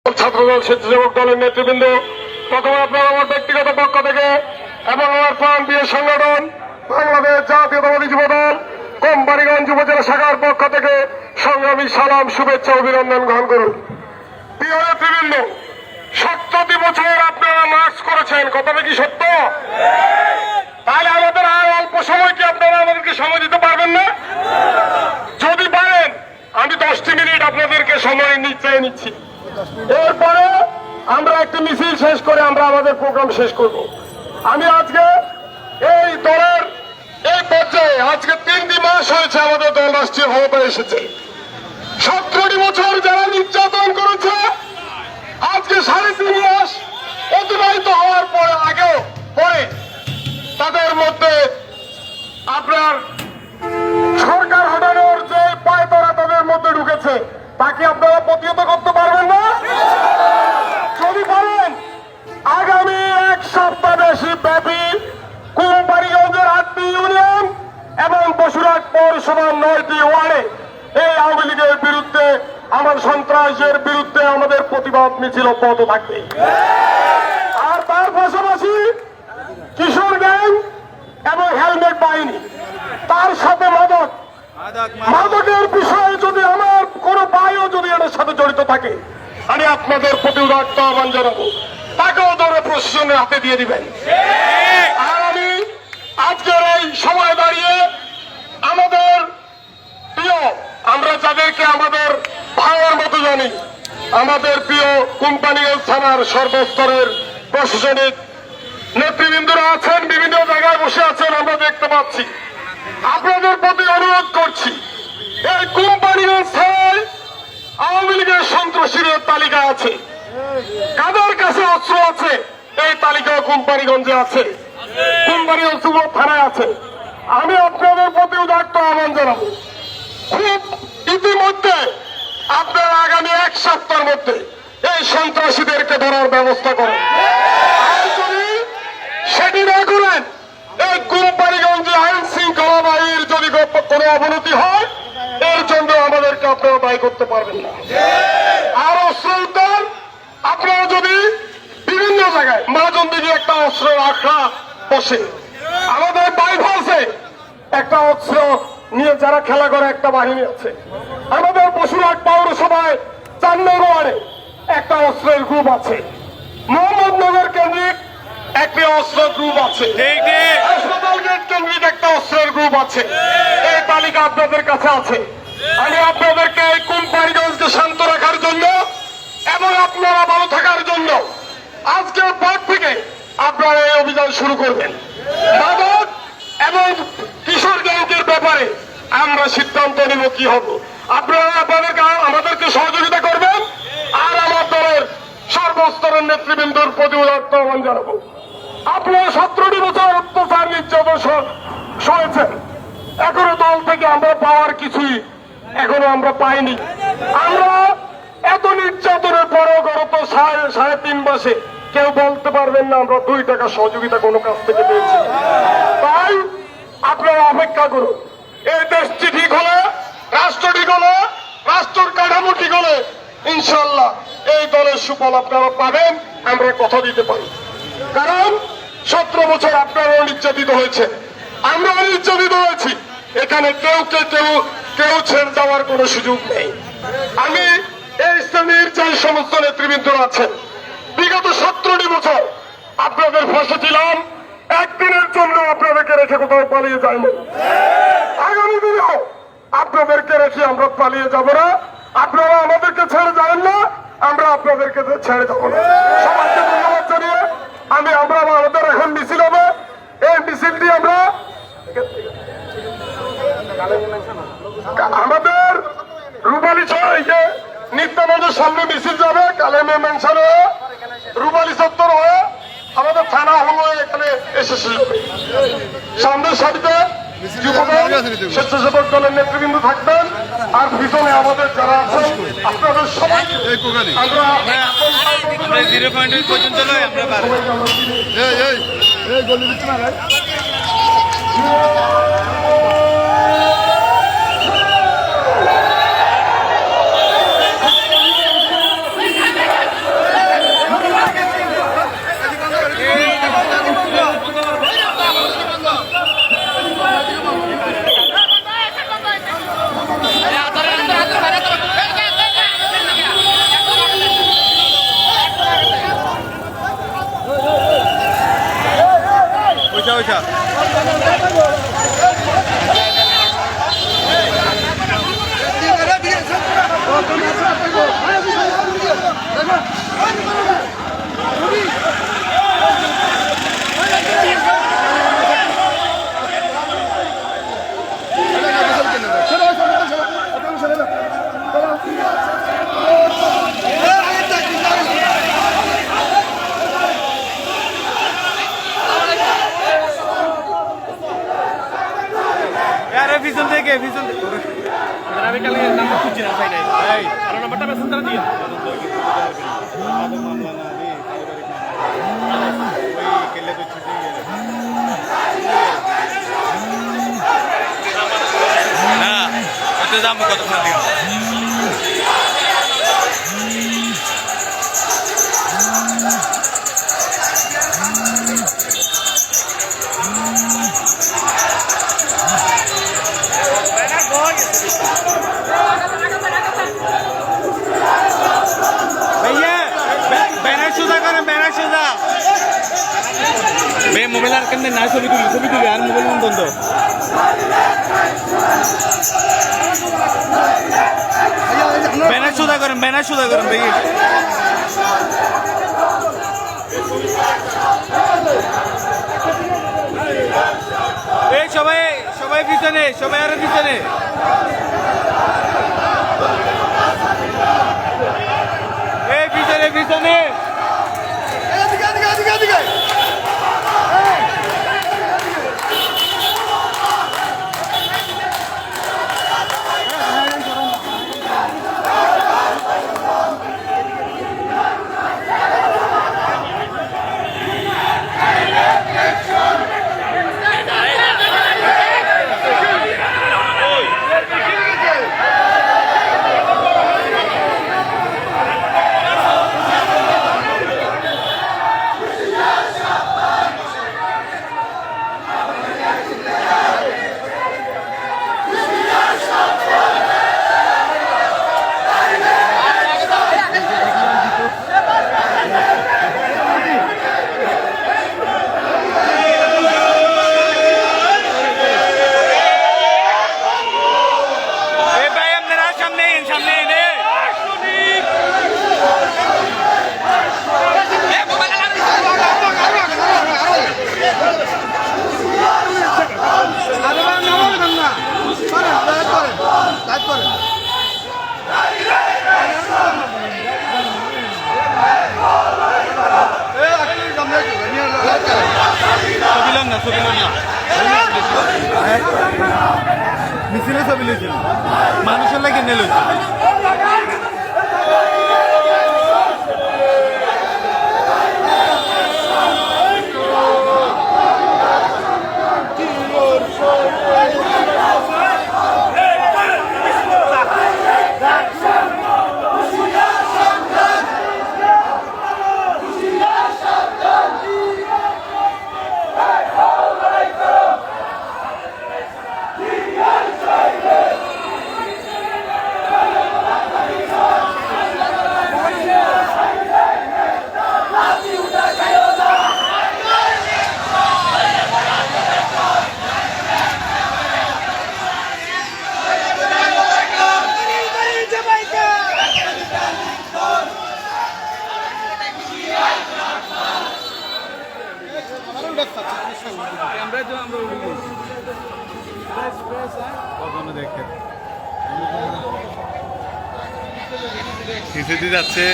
ছাত্রদল স্বেচ্ছাসেবক দলের নেতৃবৃন্দ, প্রথমে আপনারা আমার ব্যক্তিগত পক্ষ থেকে এবং আমার প্রান্তীয় সংগঠন বাংলাদেশ জাতীয়তাবাদী যুবদল কোম্পানিগঞ্জ উপজেলা শাখার পক্ষ থেকে সংগ্রামী সালাম, শুভেচ্ছা, অভিনন্দন গ্রহণ করুন। প্রিয় নেতৃবৃন্দ, 70 বছর আপনারা মার্চ করেছেন, কথাটা কি সত্য? তাহলে আমাদের আর অল্প সময় কি আপনারা আমাদেরকে সময় দিতে পারবেন না? যদি পারেন আমি 10টি মিনিট আপনাদেরকে সময় নিচ্ছি। এরপরে আমরা একটি মিছিল শেষ করে আমরা আমাদের প্রোগ্রাম শেষ করব। আমি আজকে এই দলের এই পর্যায়ে আজকে 3টি মাস হয়েছে আমাদের দল রাষ্ট্রীয় ক্ষমতায় এসেছে। 17টি বছর যারা নির্যাতন করেছে, আজকে 3.5 মাস অতিবাহিত হওয়ার পরে তাদের মধ্যে আপনার সরকার হটানোর যে পায়তারা তাদের মধ্যে ঢুকেছে, তাকে আপনারা প্রতিহত করতে পারবেন না? যদি পারেন, আগামী 1 সপ্তাহ ব্যাপী কোম্পানিগঞ্জের 8টি ইউনিয়ন এবং বসুরহাট পৌরসভার 9টি ওয়ার্ডে এই আওয়ামী লীগের বিরুদ্ধে, আমার সন্ত্রাসের বিরুদ্ধে আমাদের প্রতিবাদ মিছিল অব্যাহত থাকবে। আর তার পাশাপাশি কিশোর গ্যাং এবং হেলমেট বাহিনী, তার সাথে মাদকের বিষয়ে যদি আমার কোন ভাইও যদি এর সাথে জড়িত থাকে, আমি আপনাদের প্রতি উদাত্ত আহ্বান জানাবো, তাকেও ধরে প্রশাসনের হাতে দিয়ে দিবেন। আর আমি আজকের এই সময় দাঁড়িয়ে আমাদের প্রিয়, আমরা যাদেরকে আমাদের ভাইয়ের মতো জানি, আমাদের প্রিয় কোম্পানিগঞ্জ থানার সর্বস্তরের প্রশাসনিক নেতৃবৃন্দরা আছেন, বিভিন্ন জায়গায় বসে আছেন, আমরা দেখতে পাচ্ছি। আপনাদের প্রতি অনুরোধ করছি, এই কোম্পানিগঞ্জ থানায় আওয়ামী লীগের সন্ত্রাসীদের তালিকা আছে, কাদের কাছে অস্ত্র আছে এই তালিকা কোম্পানিগঞ্জে আছে, কোম্পানিগঞ্জ থানায় আছে। আমি আপনাদের প্রতি উদাত্ত আহ্বান জানাবো, খুব ইতিমধ্যে আপনারা আগামী 1 সপ্তাহের মধ্যে এই সন্ত্রাসীদেরকে ধরার ব্যবস্থা করেন। আর যদি সেটি না করেন, এই কোম্পানিগঞ্জে আইন শৃঙ্খলা বাহিনীর যদি কোনো অবনতি হয়, এর জন্য আমাদেরকে আপনারা দায়ী করতে পারবেন না। আর অস্ত্র উদ্ধার, আপনারা যদি বিভিন্ন জায়গায় মাজন দিকে একটা অস্ত্রের আখড়া বসে, আমাদের বাইপাসে একটা অস্ত্র নিয়ে যারা খেলা করে একটা বাহিনী আছে, আমাদের বসুরহাট পৌরসভায় 4 নং ওয়ার্ডে একটা অস্ত্রের গ্রুপ আছে, মোহাম্মদনগর কেন্দ্রিক একটি অস্ত্র গ্রুপ আছে, হাসপাতাল গেট কেন্দ্রিক একটা অস্ত্রের গ্রুপ আছে। এই তালিকা আপনাদের কাছে আছে। আমি আপনাদেরকে এই কোম্পানিগঞ্জকে শান্ত রাখার জন্য এবং আপনারা ভালো থাকার জন্য আজকের পর থেকে আপনারা এই অভিযান শুরু করবেন। মাদক এবং কিশোর গ্যাংকের ব্যাপারে আমরা সিদ্ধান্ত নিব কি হব। আপনারা আমাদেরকে সহযোগিতা করবেন। আর আমার দলের সর্বস্তরের নেতৃবৃন্দর প্রতি উদাত্ত আহ্বান জানাবো, আপনারা 17টি বছর অত্যাচার নির্যাতন সয়েছেন, এখনো দল থেকে আমরা পাওয়ার কিছুই এখনো আমরা পাইনি। আমরা এত নির্যাতনের পরেও গত 3.5 মাসে কেউ বলতে পারবেন না আমরা 2 টাকা সহযোগিতা কোনো কাছ থেকে পেয়েছি। তাই আপনারা অপেক্ষা করুন। এই দেশটি ঠিক হলে, রাষ্ট্র ঠিক হলে, রাষ্ট্রের কাঠামো ঠিক হলে ইনশাল্লাহ এই দলের সুফল আপনারা পাবেন, আমরা কথা দিতে পারি। কারণ 17 বছর আপনারাও নির্যাতিত হয়েছে, আমরাও নির্যাতিত হয়েছি। এখানে কেউ ছেড়ে যাওয়ার কোনো সুযোগ নেই। আমি এই শ্রেণীর যে সমস্ত নেতৃবৃন্দরা আছেন, বিগত 17টি বছর আপনাদের ফাঁসে ছিলাম, একদিনের জন্য আপনাদেরকে রেখে কোথাও পালিয়ে যাইনি। আগামী দিনেও আপনাদেরকে রেখে আমরা পালিয়ে যাব না। আপনারা আমাদেরকে ছেড়ে যাবেন না, আমরা আপনাদেরকে ছেড়ে যাব না। সবাইকে ধন্যবাদ জানিয়ে আমরা আমাদের এখন মিছিল হবে, এই মিছিলটি আমরা আমাদের রুবালি নিত্যানন্দের সামনে মিছিল যাবে, কালেমে মেনশন হয়ে রুবালি চত্বর হয়ে আমাদের থানা হল এখানে এসে সামনের সারিতে স্বেচ্ছাসেবক দলের নেতৃবৃন্দ থাকবেন। আর পিছনে আমাদের যারা আছেন আপনাদের সবাই যাবো কতক্ষণ দিকে মোবাইল আর কেন না ছবি তুলি আর মোবাইল বন্ধ ব্যানার সোজা করেন দেখি এই সবাই পিছনে সবাই আরো পিছনে এই পিছনে মিছিলে ছবি লইছিল মানুষের লাগে নে লইছিল দেখে যাচ্ছে